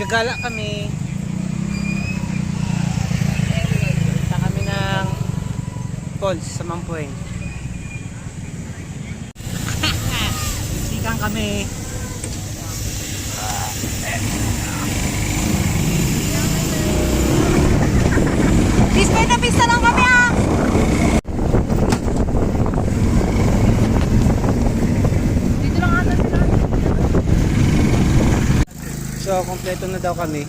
Gagala kami. Punta kami ng falls sa Mampueng. Sikan kami. Pista na pista lang kami ah! Dito lang ata sila. So, kompleto na daw kami.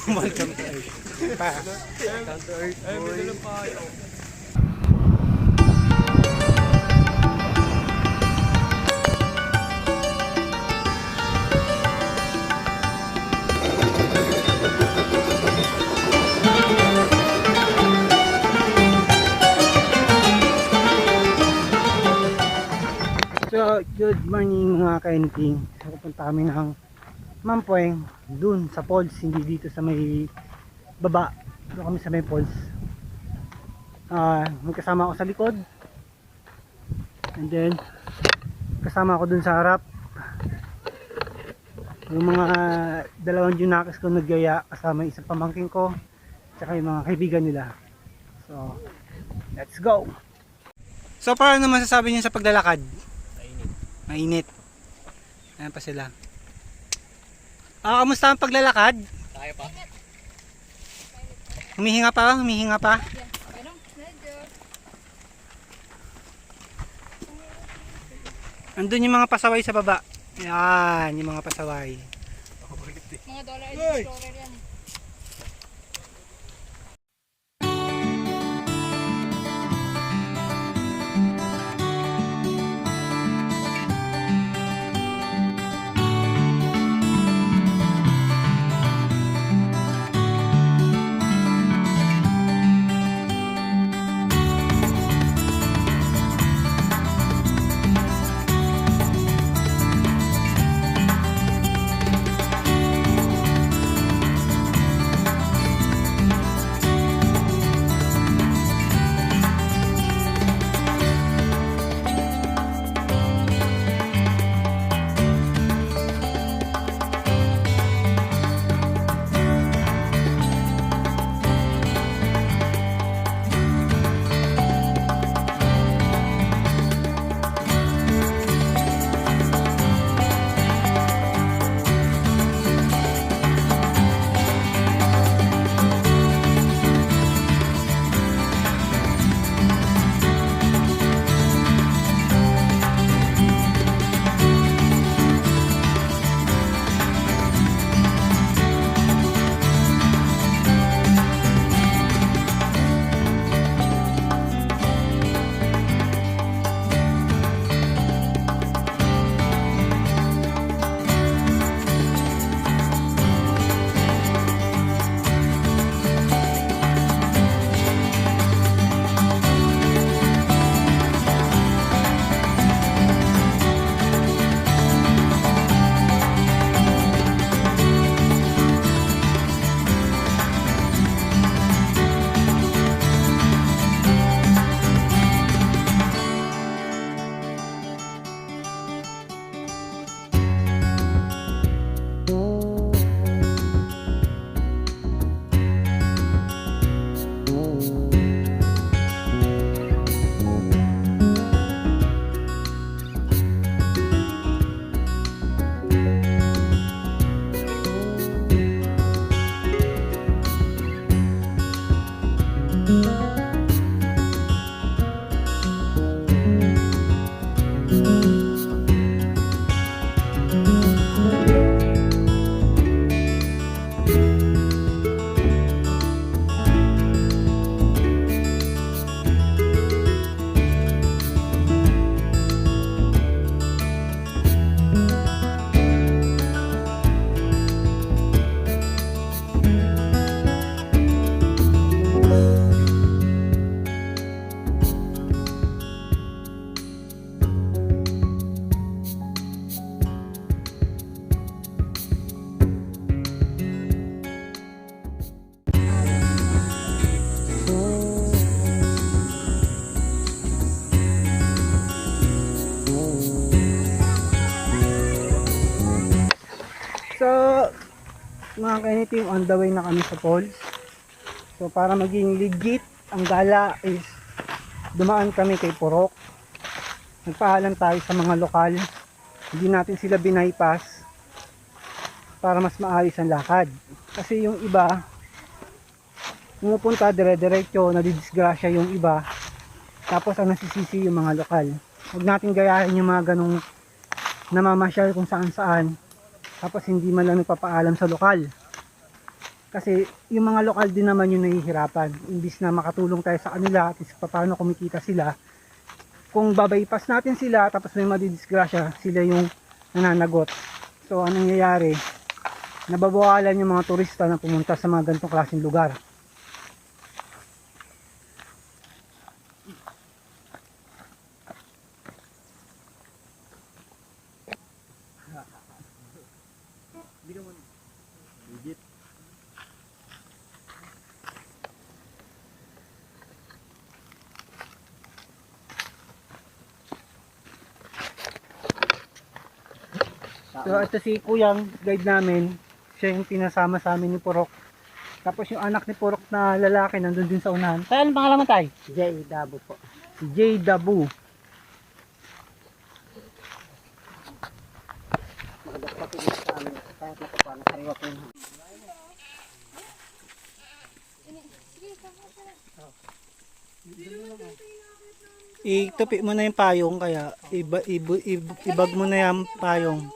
Welcome to Earth. Welcome to Earth, boy. So, good morning mga ka-NP. So, pupunta kami ng Mampueng, dun sa falls, hindi dito sa may baba. Doon kami sa may falls. May kasama ako sa likod. And then, kasama ako dun sa harap. Yung mga dalawang junakis ko naggaya, kasama isang pamangking ko, tsaka yung mga kaibigan nila. So, let's go! So, paano naman sasabi niyo sa paglalakad? Mainit. Ayan pa sila. Kamusta ang paglalakad? Kaya pa? Humihinga pa? Humihinga pa? Andun yung mga pasaway sa baba. Yan, yung mga pasaway. Mga dollar explorer yan. So, mga ka-anything, on the way na kami sa falls. So, para maging legit, ang gala is dumaan kami kay Purok. Nagpaalam tayo sa mga lokal. Hindi natin sila binaypass para mas maayos ang lakad. Kasi yung iba, pumupunta dire-diretso, nadidisgrasya yung iba. Tapos ang nasisisi yung mga lokal. Huwag natin gayahin yung mga ganong namamasyal kung saan-saan. Tapos hindi man lang nagpapaalam sa lokal. Kasi yung mga lokal din naman yung nahihirapan. Imbis na makatulong tayo sa kanila at paano kumikita sila. Kung babaypas natin sila tapos may madidisgrasya, sila yung nananagot. So anong nangyayari? Nababawalan yung mga turista na pumunta sa mga ganitong klaseng lugar. So ito si Kuyang, guide namin. Siya yung pinasama sa amin ni Purok. Tapos yung anak ni Purok na lalaki nandun din sa unahan. Tayo, anong pangalan mo tayo? Jay Dabo po. Si J. Dabu. Magagas pa po sa amin. Kahit nakuha na sariwa po yun. Itupi mo na yung payong kaya ibag mo na yung payong.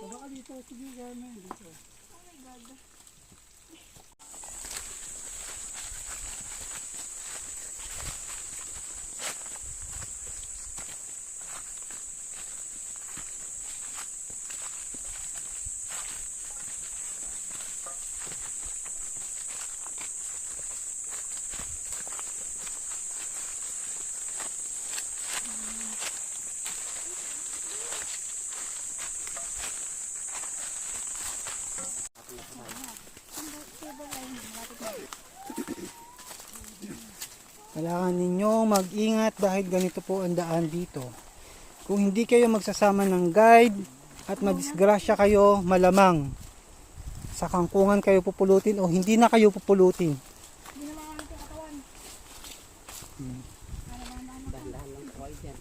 Kailangan ninyong mag-ingat dahil ganito po ang daan dito. Kung hindi kayo magsasama ng guide at madisgrasya kayo, malamang sa kangkungan kayo pupulutin o hindi na kayo pupulutin. Hindi na mga natin katawan. Dahan-dahan lang po kayo dyan.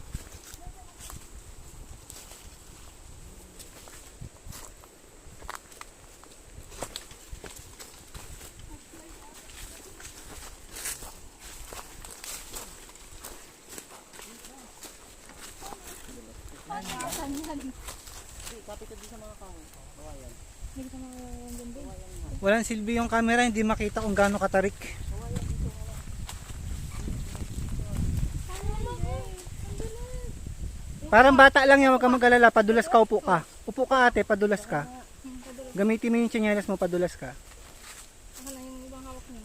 Walang silbi yung camera, hindi makita kung gaano katarik. Parang bata lang yan, huwag ka mag-alala, padulas ka, upo ka. Upo ka ate, padulas ka. Gamitin mo yung tsinelas mo, padulas ka. Ako na yung ibang hawak niyo.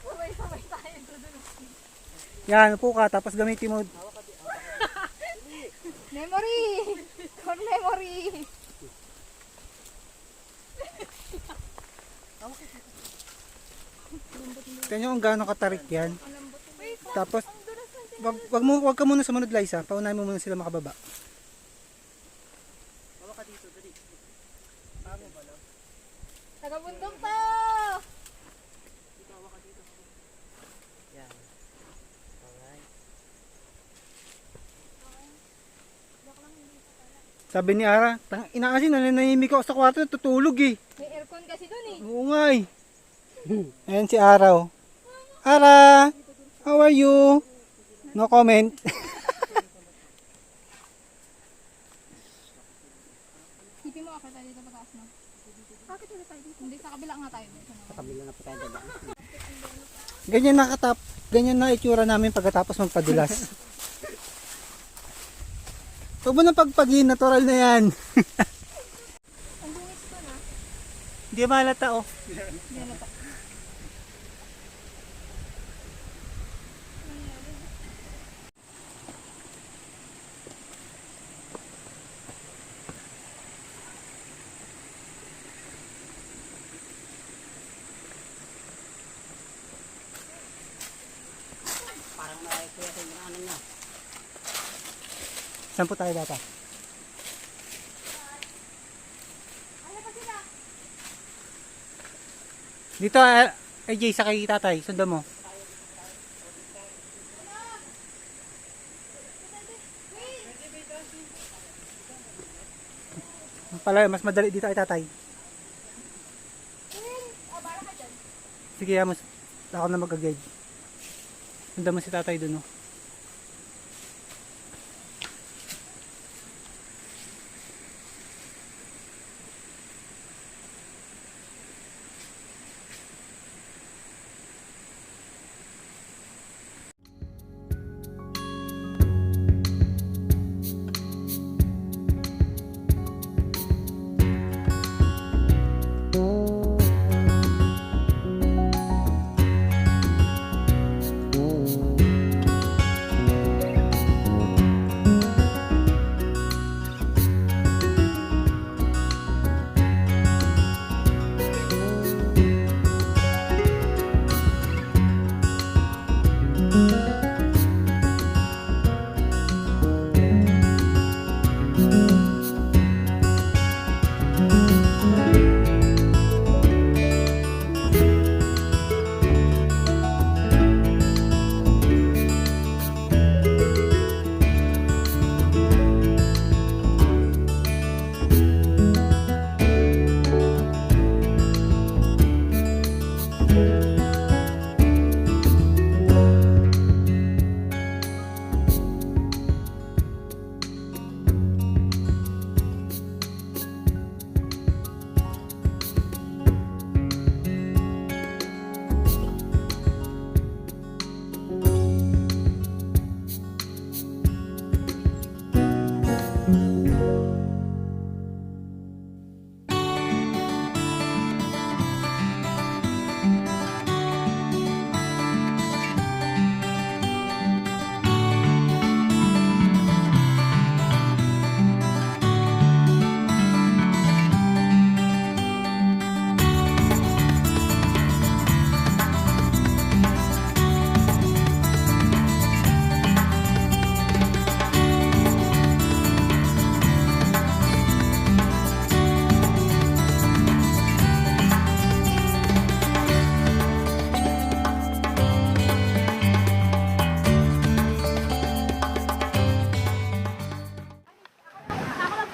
Sabay-sabay tayo dudulog. Yan, upo ka, tapos gamitin mo. Memory! Core memory! Tignan nyo kung gaano katarik yan. Tapos, wag ka muna sumunod, Liza. Paunahin mo muna sila makababa. Taga-bundok to! Yan. Alright. Sabi ni Ara, inaasin, nananahimik ako sa kwarto, tutulog eh. May aircon kasi dun eh. Oo nga eh. Ayan si Araw. Ara, how are you? No comment. Sipin mo, akit tayo dito pataas mo. Bakit ulit tayo dito? Hindi, sa kabila nga tayo. Sa kabila na po tayo dada. Ganyan na itsura namin pagkatapos magpadulas. Huwag mo nang pagpagin, natural na yan. Ang dungis ko na. Hindi malata oh. Hindi na pa. Parang kuya tayo yung ano niya. Saan po tayo dapat? Dito, AJ, sa kay tatay. Sundan mo. Pala, mas madali dito ay tatay. Sige, Amos. Ako na mag-guide. Sundan mo si tatay dun, oh.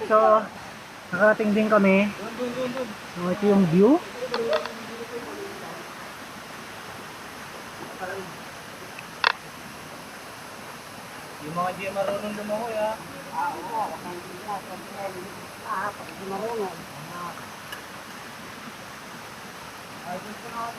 So, nakarating din kami. So, ito yung view. Yung mga di marunong lumangoy ha. Oo, pag di marunong. Ay, gusto na ako.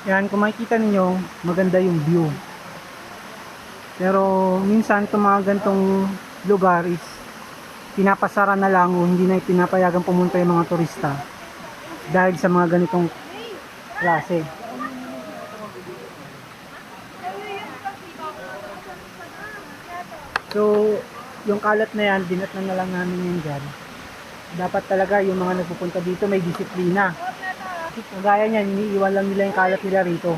Yan, kung makikita ninyo, maganda yung view. Pero minsan itong mga gantong lugar is pinapasara na lang o hindi na pinapayagan pumunta yung mga turista dahil sa mga ganitong klase. So, yung kalat na yan, dinatnan na lang namin yan dyan. Dapat talaga yung mga nagpupunta dito may disiplina. Kagaya niyan, iniiwan lang nila yung kalat nila rito.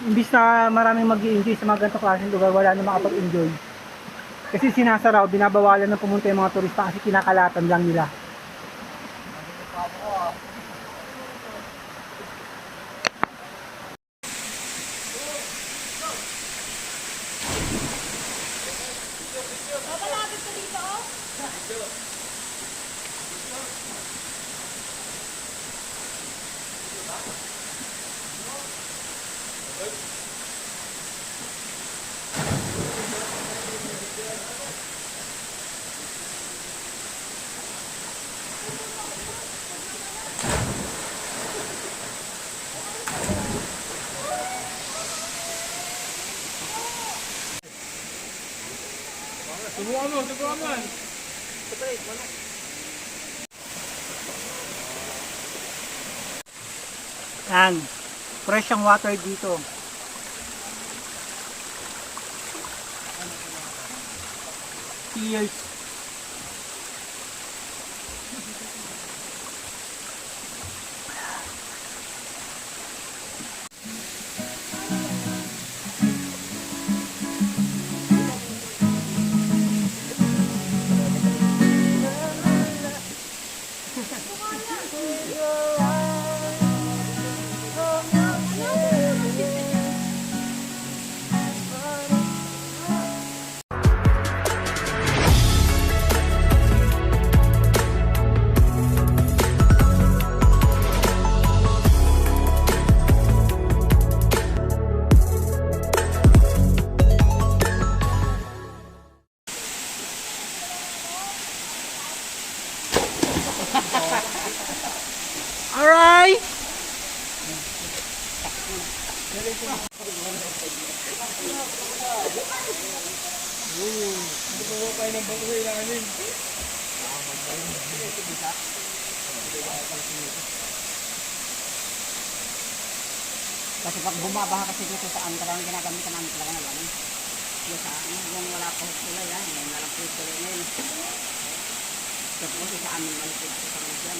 Imbis na maraming mag-i-enjoy sa mga ganitong klaseng lugar, wala na makapag-enjoy. Kasi sinasaraw, binabawalan na pumunta yung mga turista kasi kinakalatan lang nila. Yan. Fresh ang water dito. Cheers. Alright! Kasi pag bumabaha kasi dito sa talagang ginagamit namin talaga ng lamin. Yung sa yung wala pa kulay yan, yung nalang po kulay na yun. Tapos sa amin malipid sa kanila dyan.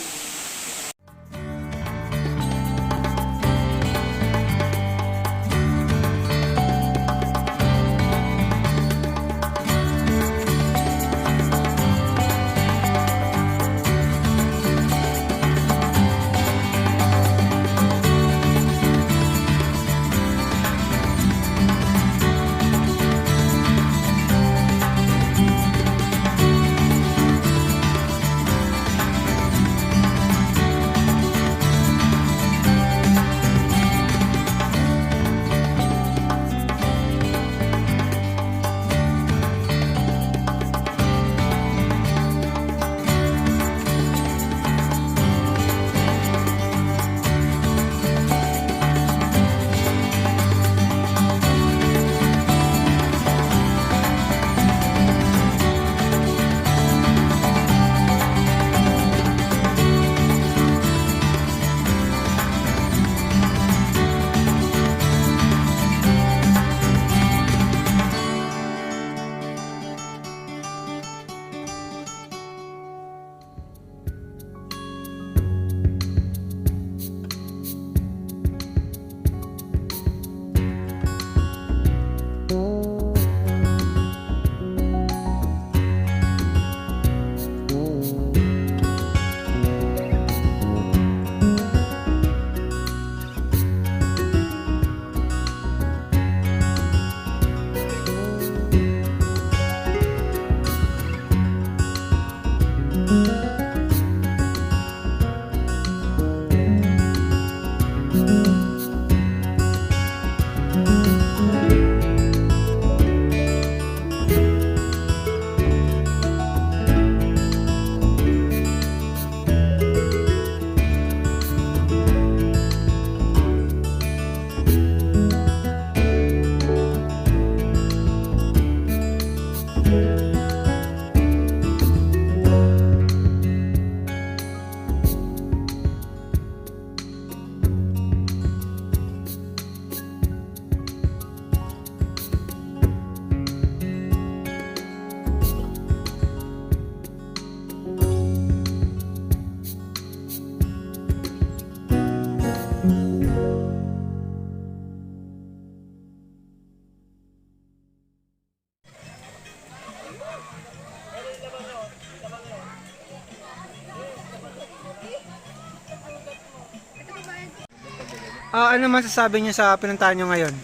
Ano masasabi niyo sa pinuntahan niyo ngayon?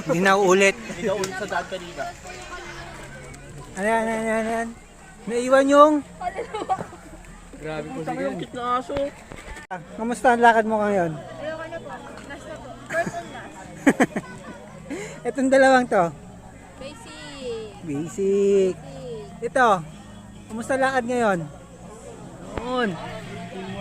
Hindi na uulit. Hindi na ulit sa daan kanina. Ayan. Naiwan yung... Grabe po sige. Yung kit na aso. Kamusta ang lakad mo ngayon? Ayoko na po. Last na po. First and last. Itong dalawang to. Basic. Basic. Ito. Kamusta lakad ngayon? Noon.